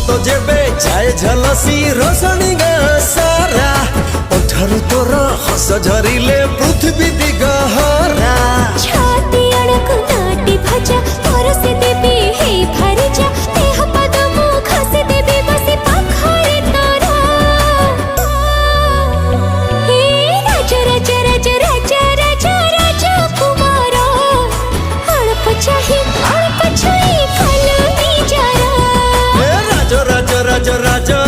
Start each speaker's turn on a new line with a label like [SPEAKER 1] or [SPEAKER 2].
[SPEAKER 1] तो जेबे जाए झलसी रोशनी सारा ओठरू तोर हस झरिले पृथ्वी दिगहरा
[SPEAKER 2] छाती अड़क नाटी भजा परसे देबी हे भरजा देह पद मुख से देबी बसी पाखरे तोरा हे राजा राजा राजा राजा राजा राजा कुमार अल्प चाही अल्प छई फल नहीं जरा
[SPEAKER 1] राजा राजा राजा राजा